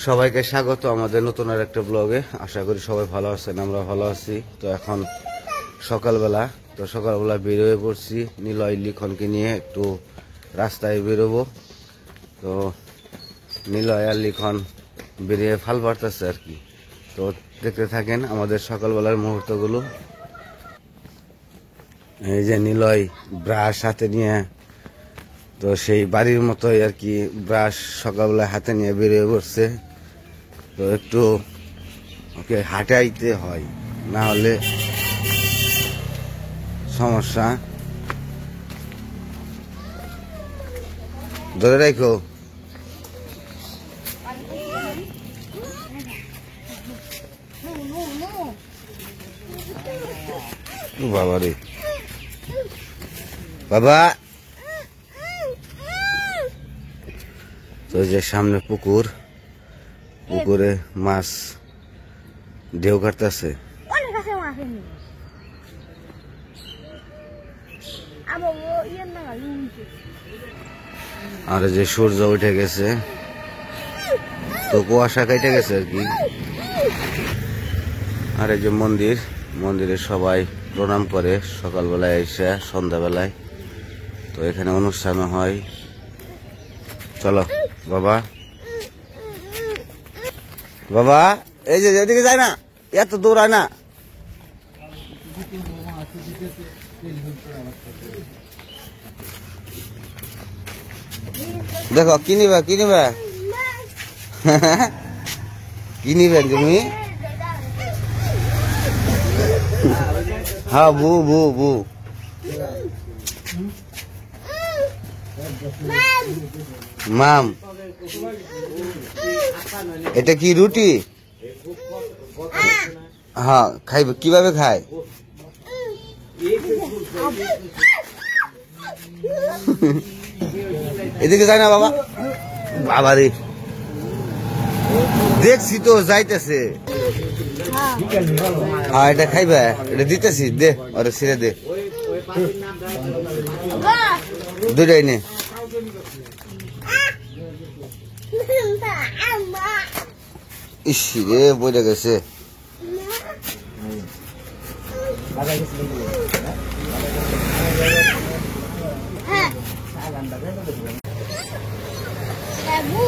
সবাইকে স্বাগত আমাদের নতুন আর একটা ব্লগে। আশা করি সবাই ভালো আছেন, আমরা ভালো আছি। তো এখন সকালবেলা বেরোয় পড়ছি নিলয় লিখনকে নিয়ে একটু রাস্তায় বেরোবো। তো নিলয় আর লিখন বেরিয়ে ফাল পারতেছে আর কি। তো দেখতে থাকেন আমাদের সকালবেলার মুহূর্তগুলো। এই যে নিলয় ব্রাশ হাতে নিয়ে, তো সেই বাড়ির মতোই আর কি ব্রাশ সকালবেলা হাতে নিয়ে বেরিয়ে পড়ছে। তো একটু ওকে হাঁটাইতে হয়, না হলে সমস্যা। ধরে রাখো। বাবা রে বাবা। তো যে সামনে পুকুর, পুকুরে মাছ ঢেউ কাটতেছে। আর যে সূর্য উঠে গেছে, তো কুয়াশা কেটে গেছে আর কি। আর এই যে মন্দির, মন্দিরে সবাই প্রণাম করে সকালবেলায় এসে সন্ধ্যাবেলায়। তো এখানে অনুষ্ঠান হয়। চলো বাবা, বাবা এই যে এদিকে যায় না, এত দৌড়ায় না। দেখো কি নিবা, কি নিবা, কি নিবেন তুমি? হ্যাঁ বু বু বু। মাম, এটা কি রুটি? হ্যাঁ খাইবে, কিভাবে খায়? এদিকে যায় না বাবা। বাবা রে, দেখছি তো যাইতেছে। হ্যাঁ এটা খাইবে, এটা দিতেছি, দে ওরে ছিঁড়ে দে, দুটাই নে। ইস রে বইটা গেছে।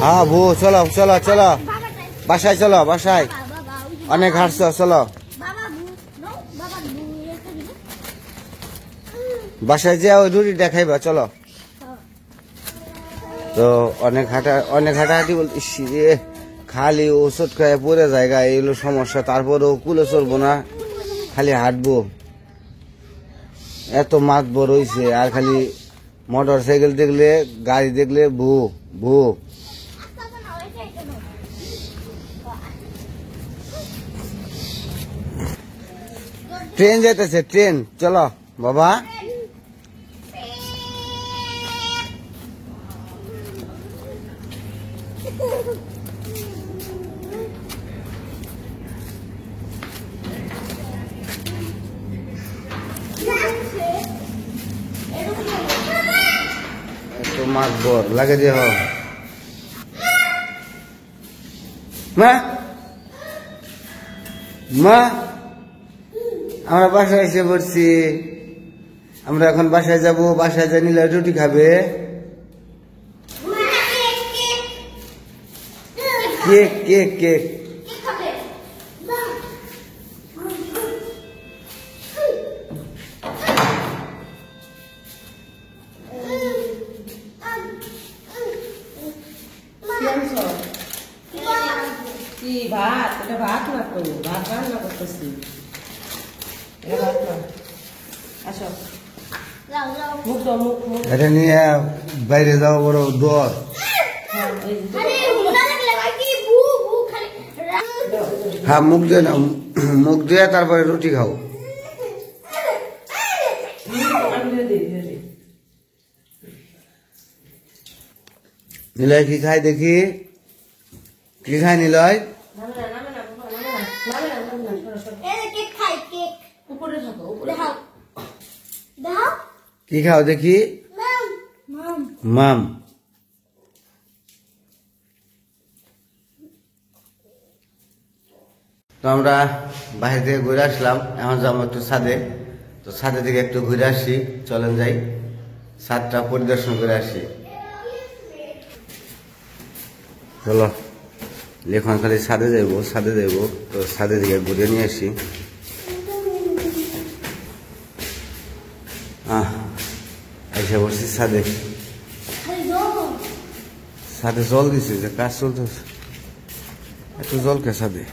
হ্যাঁ বউ চলো চলো চলো, বাসায় চলো, বাসায় অনেক হাঁটছ, চলো বাসায় যে ওই রুটিটা খাইবা, চলো। তো অনেক হাঁটাহাঁটি বলতে রে, খালি ওষুধ খায় পরে জায়গা, এগুলো সমস্যা। তারপরেও কুলে চলবো না, খালি হাঁটবো। এত মাত বড় হইছে, আর খালি মোটর সাইকেল দেখলে, গাড়ি দেখলে ভু ভু। ট্রেন যাইতেছে, ট্রেন, চলো বাবা। তো মাছ বর লাগে যে মা, মা আমরা বাসায় এসে পড়ছি। আমরা এখন বাসায় যাব, বাসায় যা নিলে রুটি খাবে। Cake cake cake. ভাত, এটা ভাত না তো, ভাত রান্না করতেছি। এটা নিয়ে বাইরে যাওয়া বড় দর। হ্যাঁ মুখ দিয়ে নাও, মুখ দিয়ে তারপরে রুটি খাও। নিলয় কি খায় দেখি, কি খায় নিলয়? কি খাও দেখি? মাম। তো আমরা বাইরে থেকে ঘুরে আসলাম, এখন যাবো একটু ছাদে। তো ছাদে থেকে একটু ঘুরে আসি, চলেন যাই ছাদটা পরিদর্শন করে আসি। চলো এখন খালি ছাদে যাইবো, তো ছাদে থেকে ঘুরে নিয়ে আসি। এসে বসছি ছাদে। ছাদে জল দিছে, যে কাজ চলতেছে, একটু জল কে ছাদে।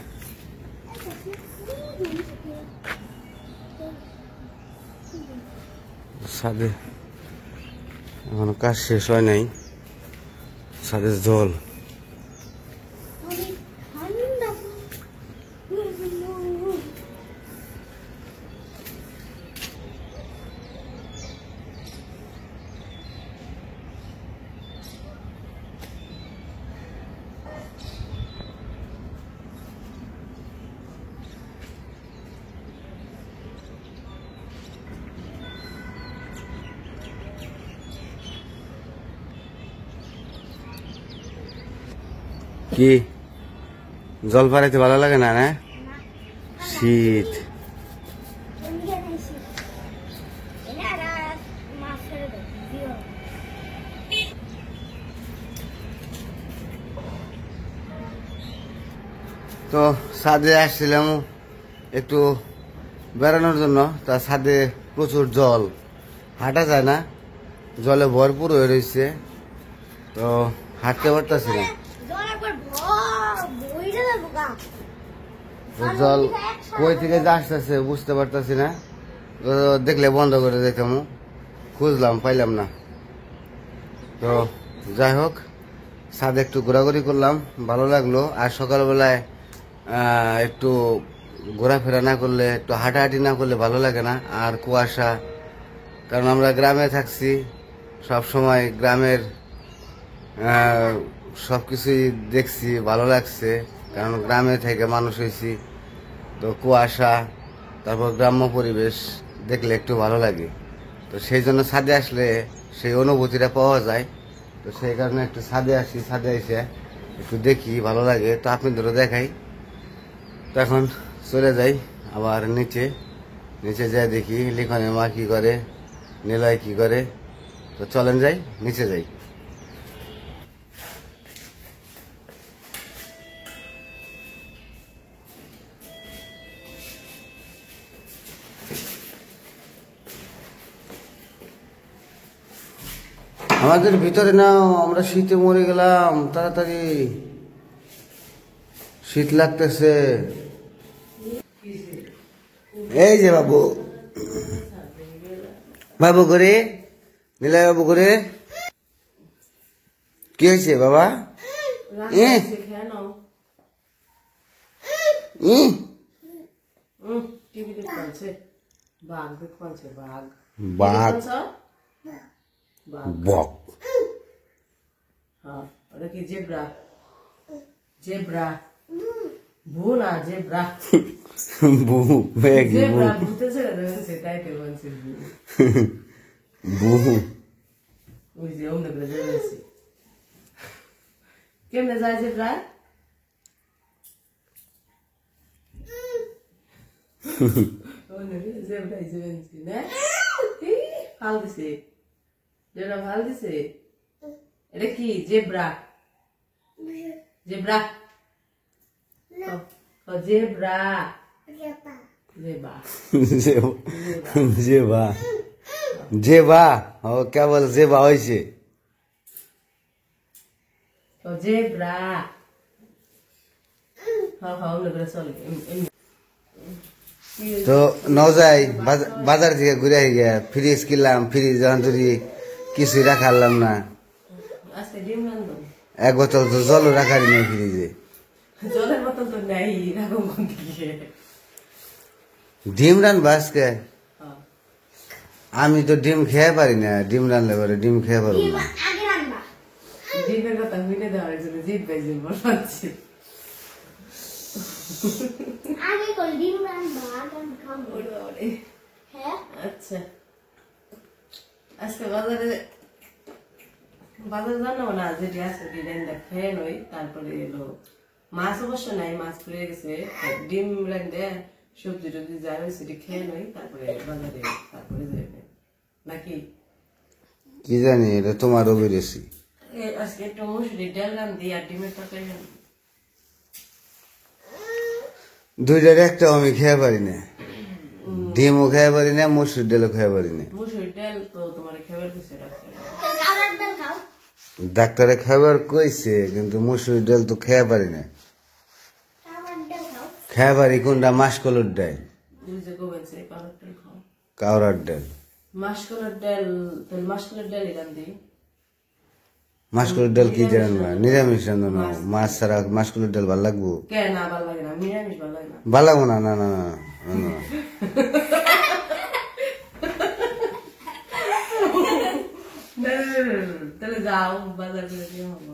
ছাদে এখনো কাজ শেষ হয় নাই, ছাদে জল। কি জল পাড়াইতে ভালো লাগে না? না শীত। তো ছাদে আসছিলাম একটু বেড়ানোর জন্য, তা ছাদে প্রচুর জল, হাঁটা যায় না, জলে ভরপুর হয়ে রয়েছে, তো হাঁটতে পারতেছি না। তো জল কই থেকে যে আসতেছে বুঝতে পারতেছি না, তো দেখলে বন্ধ করে দেখতাম, খুঁজলাম পাইলাম না। তো যাই হোক, ছাদে একটু ঘোরাঘুরি করলাম, ভালো লাগলো। আর সকালবেলায় একটু ঘোরাফেরা না করলে, একটু হাঁটাহাঁটি না করলে ভালো লাগে না। আর কুয়াশা, কারণ আমরা গ্রামে থাকছি, সব সময় গ্রামের সব কিছুই দেখছি, ভালো লাগছে, কারণ গ্রামে থেকে মানুষ হয়েছি। তো কুয়াশা, তারপর গ্রাম্য পরিবেশ দেখলে একটু ভালো লাগে, তো সেই জন্য ছাদে আসলে সেই অনুভূতিটা পাওয়া যায়। তো সেই কারণে একটু ছাদে আসি, ছাদে এসে একটু দেখি, ভালো লাগে। তো আপনাদেরও দেখাই। তো এখন চলে যাই আবার নিচে, নিচে যাই দেখি লিখনের মা কি করে, নিলয় কি করে। তো চলেন যাই, নিচে যাই। আমাদের ভিতরে নাও, আমরা শীতে মরে গেলাম, তাড়াতাড়ি শীত লাগতেছে। এই যে বাবু, বাবু করে, নিলয় বাবু করে, কি হয়েছে বাবা? বাঘ বক, ওটা কি জেব্রা? জেব্রা ভু না, জেব্রা। বুহু ব্যাগ জেব্রা ভূতে ছেড়ে দেবেন, সেটাই তো বলছি। বুহু ওই যে অন্য করে যাবেছি, কেমনে যায় জেব্রা? জেব্রাই যাবেছি না, ফাল দিছে, জেব্রা ফাল দিছে। এটা কি zebra? Zebra, zebra, zebra, zebra, zebra, ও কেবল জেবা হয়েছে। জেব্রা, অন্য করে চলে। তো নজাই বাজার থেকে ঘুরে গিয়া ফ্রিজ কিনলাম, ফ্রিজ যদি কিছুই রাখালাম না, আজকে ডিম রান্ধব। এক বোতল তো জল রাখারই নেই ফ্রিজে। জলের বোতল তো নেই, এরকম দিয়ে ডিম রানবা আজকে? আমি তো ডিম খেয়ে পারি না, ডিম রানলে পরে ডিম খেয়ে পারবো না। ডিমের কথা মিলে দেওয়ার জন্য জিত ভাই জিত বলছি। আচ্ছা, আজকে বাজারে জানো না, যেটি আছে খেয়ে নই, তারপরে এলো মাছ অবশ্য নাই, মাছ পড়ে গেছে। ডিম রান্ধে সবজি টবজি যা হয়েছে খেয়ে নই, তারপরে বাজারে তারপরে যাবে নাকি। কি জানি, এটা তোমারও বেরেছি। আজকে একটু মুসুরি ডাল রান্ধি আর ডিমের তরকারি রান্ধি। দুইটার একটা আমি খেয়ে পারি না, ডিমও খেয়ে পারি না, মসুর ডালও খেয়ে পারি না। মুসুরি ডাল তো তোমার খাবার দিচ্ছে ডাক্তারে খাবার কইছে, কিন্তু মসুর ডাল তো খেয়ে পারি না। খেয়ে পারি কোনটা? মাসকলর ডাল, কাউরার ডাল। মাসকলার ডাল, তাহলে মাসকলার ডালই রান্ধি। মাসকলর ডাল কি জানবা? নিরামিষ রান্ধনা। মাছ ছাড়া মাসকলর ডাল ভাল লাগবো? কে না ভালো লাগে না, নিরামিষ ভালো লাগে না। ভাল লাগবো না? না না না না। তাহলে যাও বাজার করে দিয়ে হবো।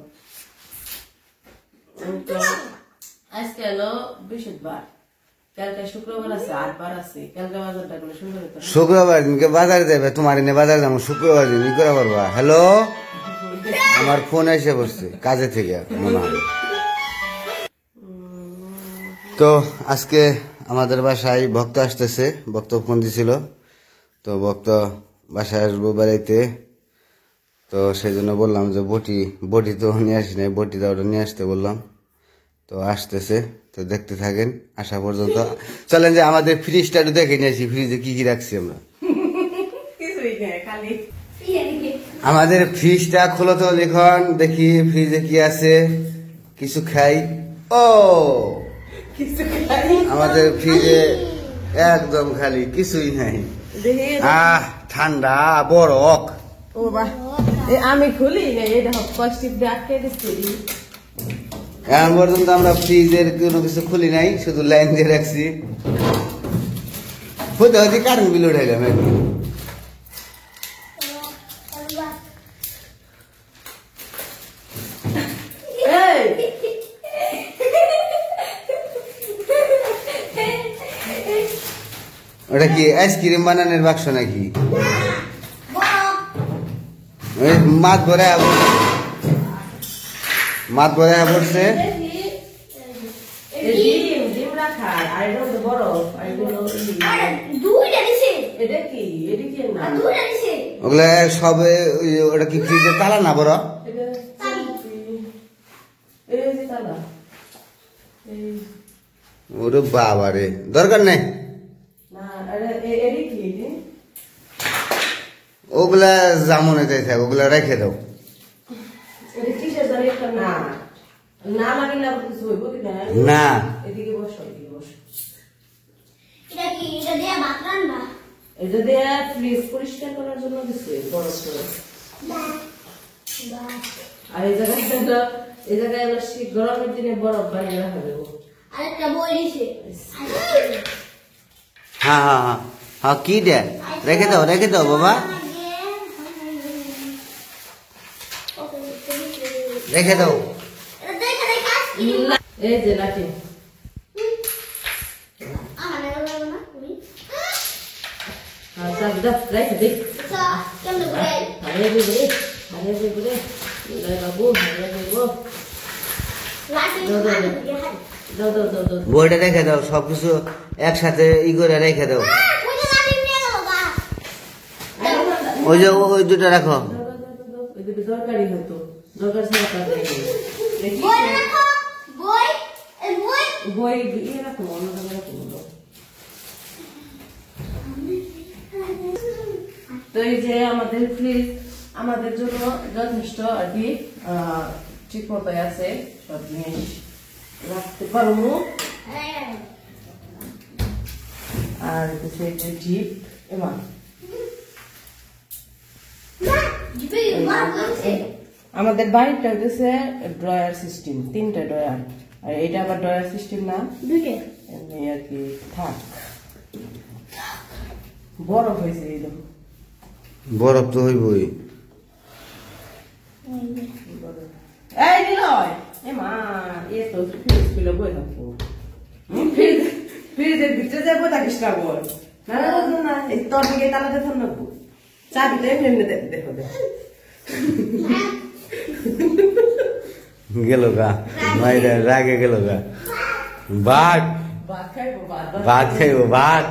আজকে হলো বৃহস্পতিবার, কালকে শুক্রবার আছে, 8 বার আছে। কালকে বাজারটা করলে সুন্দর হতো। শুক্রবার দিনকে বাজারে যাবে, তোমার এনে বাজারে যাবো শুক্রবার দিন, ই করে পারবা? হ্যালো, আমার ফোন এসে বসছে কাজে থেকে মনে হয়। তো আজকে আমাদের বাসায় ভক্ত আসতেছে, ভক্ত ফোন দিছিল, তো ভক্ত বাসায় আসবো বেড়াইতে। তো সেই জন্য বললাম যে বটি তো নিয়ে আসি নাই, বটি দাওটা নিয়ে আসতে বললাম। তো আসতেছে, তো দেখতে থাকেন আসা পর্যন্ত। চলেন যে আমাদের ফ্রিজটা একটু দেখে নিয়ে আসি, ফ্রিজে কি কি রাখছি আমরা। আমাদের ফ্রিজটা খোলো তো লিখন, দেখি ফ্রিজে কি আছে, কিছু খাই। ও আমাদের ফ্রিজে একদম খালি, কিছুই নাই। ঠান্ডা বরফ। ও বাহ, আমি খুলি না, এটা প্লাস্টিক দিয়ে আটকে দিচ্ছি। এখন পর্যন্ত আমরা ফ্রিজের কোনো কিছু খুলি নাই, শুধু লাইন দিয়ে রাখছি। হতে হতে কারেন্ট বিল উঠাইলাম একদিন। ওটা কি আইসক্রিম বানানোর বাক্স নাকি? মাছ ভরে পড়ছে। ওগুলা সব, ওটা কি ফ্রিজের তালা না বড়? ওরে বাবা রে, দরকার নেই ওগুলা, জামনে যাই থাক, ওগুলা রেখে দাও। না এটা দিয়ে ফ্রিজ পরিষ্কার করার জন্য দিচ্ছে বরফ করে। আর এই জায়গায় গরমের দিনে বরফ বানিয়ে রাখা দেবো। হ্যাঁ হ্যাঁ হ্যাঁ হ্যাঁ, কি দে রেখে দাও বাবা, রেখে দাও। এই যে লাঠি, রেখে দিই। বইটা রেখে দাও, সবকিছু একসাথে ই করে রেখে দাও। ওই যে ওই দুটো রাখো। দরকারি হতো, দরকার বই ইয়ে রাখো, অন্য রাখো। তো এই যে আমাদের ফ্রিজ আমাদের জন্য যথেষ্ট আর কি ঠিক মতো আছে, সব জিনিস রাখতে পারবো। আর জিপ এবার আমাদের বাড়িটা হচ্ছে ড্রয়ার সিস্টেম, 3টা ড্রয়ার, আর এটা আবার ড্রয়ার সিস্টেম না, এমনি আর কি। থাক, বরফ হয়েছে এই দেখো, বরফ তো হইবই। এই নিলয়, এ মা, এ তো ফ্রিজ খুলে বই থাকবো, ফ্রিজের ভিতরে যাবো থাকিস না বল। না না না, এই তোর দিকে তালা দেখুন রাখবো, চাবিটা এমনি দেখো দেখো। গেল গা মাইরা রাগে গেল গা ভাত ভাত খাইবো ভাত খাইব ভাত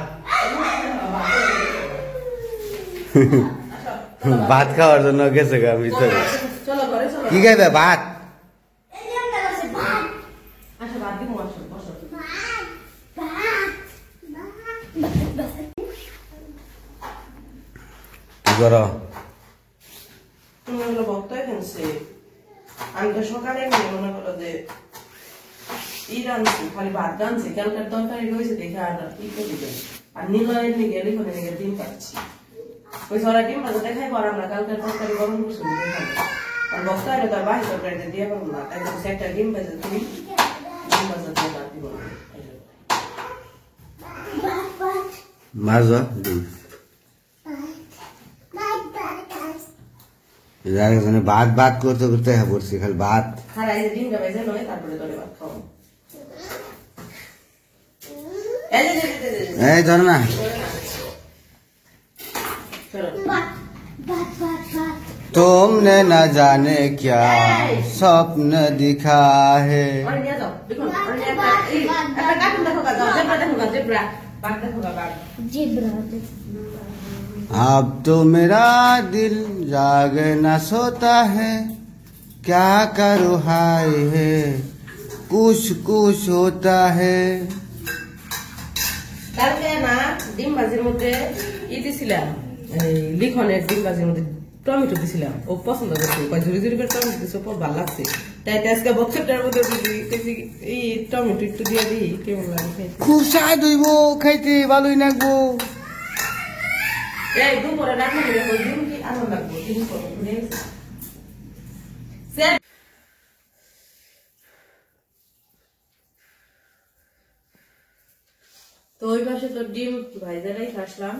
ভাত খাওয়ার জন্য গেছে গা ভিতরে চলো ঘরে চলো কি খাইবে ভাত আচ্ছা ভাত দিব আসো বসো কি করো তুমি ওগুলো বক্তায় ফেলছে আমি তো সকালে মনে করো যে ই রাঁধছি খালি ভাত রাঁধছি কালকার তরকারি রয়েছে দেখে আর ই করে দিবে আর নিলয়ের নিগে লিখনে নিগে ডিম পাচ্ছি ওই ওরা ডিম ভাজা দেখাই পার আমরা কালকার তরকারি গরম করছি দেখাই আর বক্তায় তার বাহি তরকারিতে দিয়ে পারবো না তাই বলছি একটা ডিম ভাজা তুমি ডিম ভাজা দিয়ে ভাত দিব মারজো ভাত ভাত করতে করতে হ্যাঁ পড়ছি খালি ভাত আর এই যে ডিমটা ভেজে নয় তারপরে তোরে ভাত খাও এই ধর না तुमने न जाने क्या स्वप्न दिखा है अब तो मेरा दिल जाग न सोता है क्या करूँ हाय है कुछ कुछ होता है কালকে না ডিম ভাজির মধ্যে ই দিছিলাম লিখনের ডিম ভাজির মধ্যে টমেটো দিছিলাম ও পছন্দ করছে ঝুড়ি ঝুড়ি করে টমেটো দিচ্ছে ওপর ভালো লাগছে তাই আজকে বক্সটার মধ্যে এই টমেটো একটু দিয়ে দিই কেমন লাগে খাইতে খুব স্বাদ হইব খাইতে ভালোই লাগবো এই দুপুরে রান্না করে ওই ডিম কি আনন্দ লাগবো ডিম করবো তো ওই পাশে তো ডিম ভাইজারাই আসলাম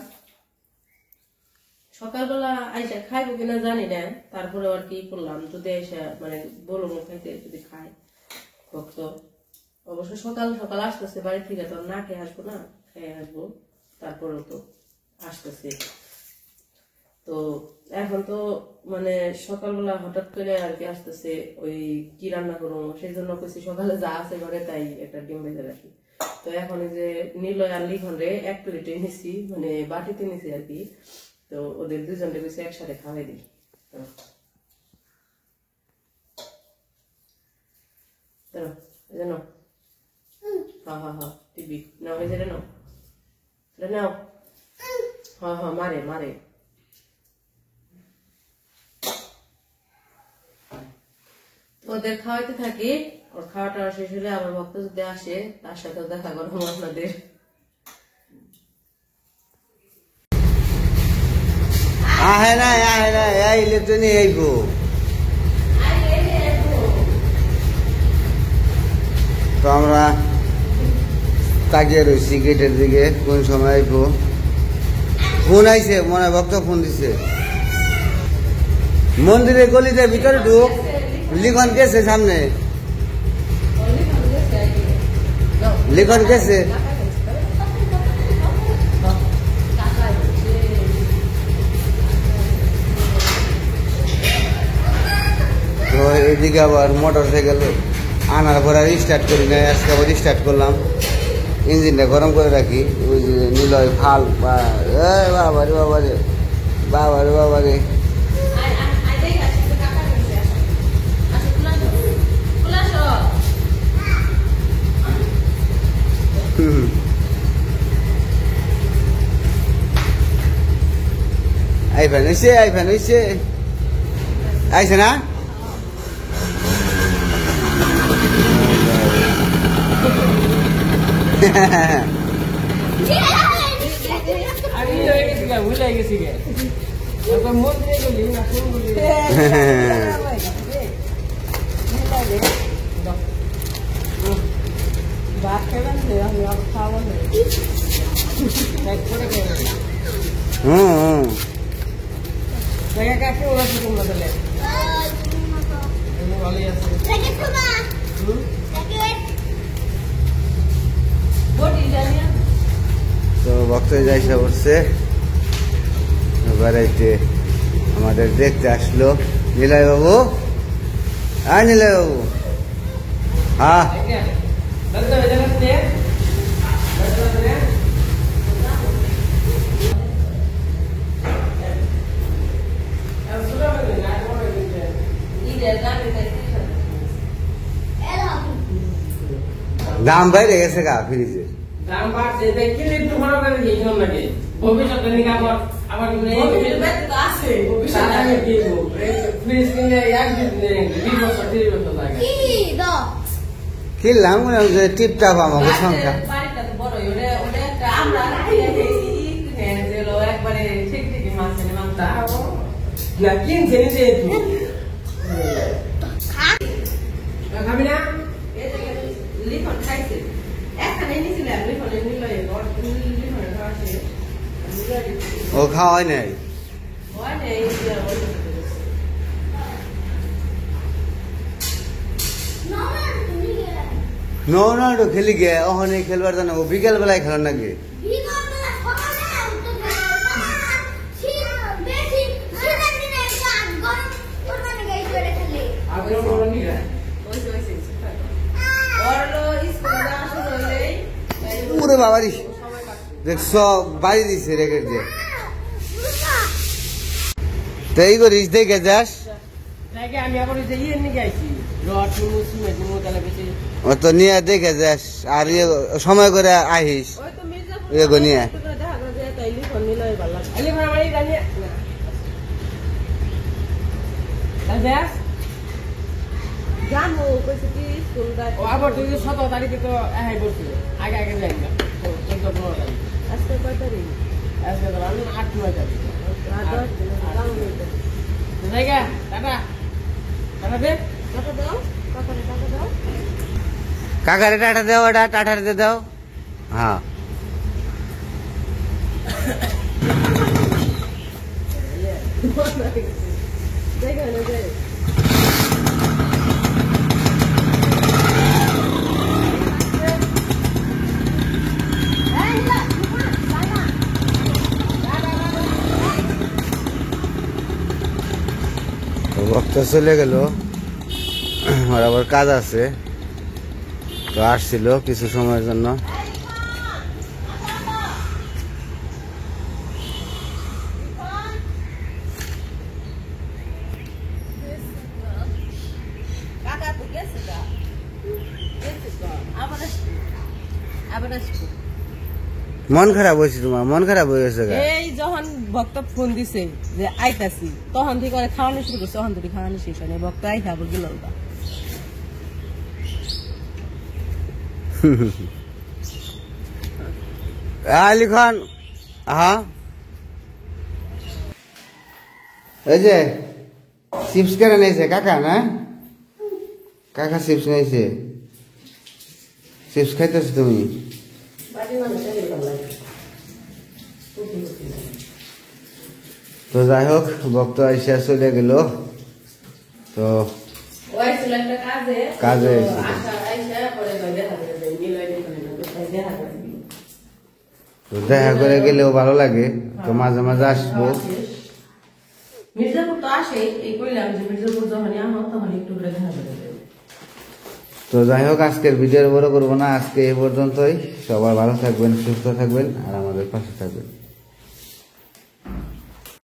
সকালবেলা আইসা খাইবো কিনা জানি না তারপরে আর কি করলাম যদি আইসা মানে বলবো খাইতে যদি খাই ভক্ত অবশ্য সকাল সকাল আসতেছে বাড়ি থেকে তো না খেয়ে আসবো না খেয়ে আসবো তারপরেও তো আসতেছে তো এখন তো মানে সকালবেলা হঠাৎ করে আর কি আসতেছে ওই কি রান্না করবো সেই জন্য কইছি সকালে যা আছে ঘরে তাই একটা ডিম ভেজে রাখি তো এখন এই যে নিলয় আর লিখন রে এক প্লেটে নিছি মানে বাটিতে নিছি আর কি তো ওদের দুজনকে কইছি একসাথে খাওয়াই দিই হ্যাঁ হ্যাঁ হ্যাঁ টিভি নাও এই যে নাও নাও হ্যাঁ হ্যাঁ মারে মারে ওদের খাওয়াইতে থাকি ওর খাওয়াটা শেষ হলে আমার ভক্ত যদি আসে তার সাথে দেখা করবো আপনাদের আহে না আইলে তো নিয়ে আইব তো আমরা তাকিয়ে রয়েছি গেটের দিকে কোন সময় আইব ফোন আইছে মনে হয় ভক্ত ফোন দিছে মন্দিরের গলিতে ভিতরে ঢুক লিখন গেছে সামনে লিখন গেছে তো এদিকে আবার মোটর সাইকেল আনার পর আর স্টার্ট করি না আজকে আবার স্টার্ট করলাম ইঞ্জিনটা গরম করে রাখি ওই যে নিলয় ফাল বাবারে বাবারে বাবারে বাবারে আইফান হইছে আইছে না ভুলে গেছি মন্দিরে গেলি না ভাত খেলাম খাওয়া কাকে ওরা শুকুন না তাহলে ভালোই আছে তো ভক্ত যাইসা পড়ছে বেড়াইতে আমাদের দেখতে আসলো নিলয় বাবু নিলয় বাবু হ্যাঁ দাম বাইরে গেছে গা ফ্রিজের দাম বাড়ছে দেখি একটু ভালো করে দিয়ে কেমন লাগে ভবিষ্যতে নিয়ে আবার আবার আছে সারা আমি দিব ফ্রিজ কিনলে একদিন 20 বছর 30 বছর লাগে কিনলাম যে টিপটাপ আমাকে সংখ্যা বাড়িটা তো বড় ওটা ওটা একটা আমরা একবারে ঠিক ঠিক মাছ এনে মাছ না কিনছে নিজে খাবি না লিখন খাইছে এখানে নিয়েছিলাম লিখনে নিল লিখনে খাওয়াছে ও খাওয়াই নাই না খেলি গে ওখানে খেলবার জানো ও বিকেল বেলায় খেলার নাকি আগে বড় নিয়ে পুরে বাবারি দেখছ বাড়ি দিছে রেখে দিয়ে তো এই করিস দেখে যাস লাগে আমি আবার যে ইয়ে নিয়ে গেছি রড নিমু সিমেন্ট নিমু তাহলে বেশি ও তো নিয়ে দেখে যাস আর সময় করে আহিস ওই তো মির্জাপুর এগো নিয়ে দেখা গেল যে তাই লিখন নিলই ভালো লাগে আলি ভাই বাড়ি জানিয়ে না দেখ জানো কইছে কি স্কুল দা ও আবার তুই 17 তারিখে তো আই বলছিল আগে আগে যাই না তো 14 তারিখ আজকে কয় তারিখ আজকে তো আমি 8 9 তারিখ আর 10 দিন কাম হইতে জায়গা টাটা টাটা দে টাকা দাও টাকা দাও কাকারে টাটা দাও ওটা টাটার দিয়ে দাও হ্যাঁ দেখো না যে বক্তা চলে গেল আর আবার কাজ আছে তো আসছিল কিছু সময়ের জন্য কাকা তো গেছে গা আবার আসবো মন খারাপ হয়েছে তোমার মন খারাপ হয়ে গেছে গা এই যখন ভক্ত ফোন দিছে যে আইতাছি তখন থেকে করে খাওয়ানো শুরু করছে তখন থেকে খাওয়ানো শেষ হয় ভক্ত আই খাবো গেল আলি খান হ্যাঁ এই যে চিপস কেন নিয়েছে কাকা না কাকা চিপস নিয়েছে চিপস খাইতেছো তুমি তো যাই হোক ভক্ত আইসা চলে গেল তো কাজে তো দেখা করে গেলেও ভালো লাগে তো মাঝে মাঝে আসবো মির্জাপুর তো আসে এই কইলাম যে মির্জাপুর যখনই আহ তখন একটু করে দেখা করে দেবে তো যাই হোক আজকের ভিডিও বড় করবো না আজকে এই পর্যন্তই সবাই ভালো থাকবেন সুস্থ থাকবেন আর আমাদের পাশে থাকবেন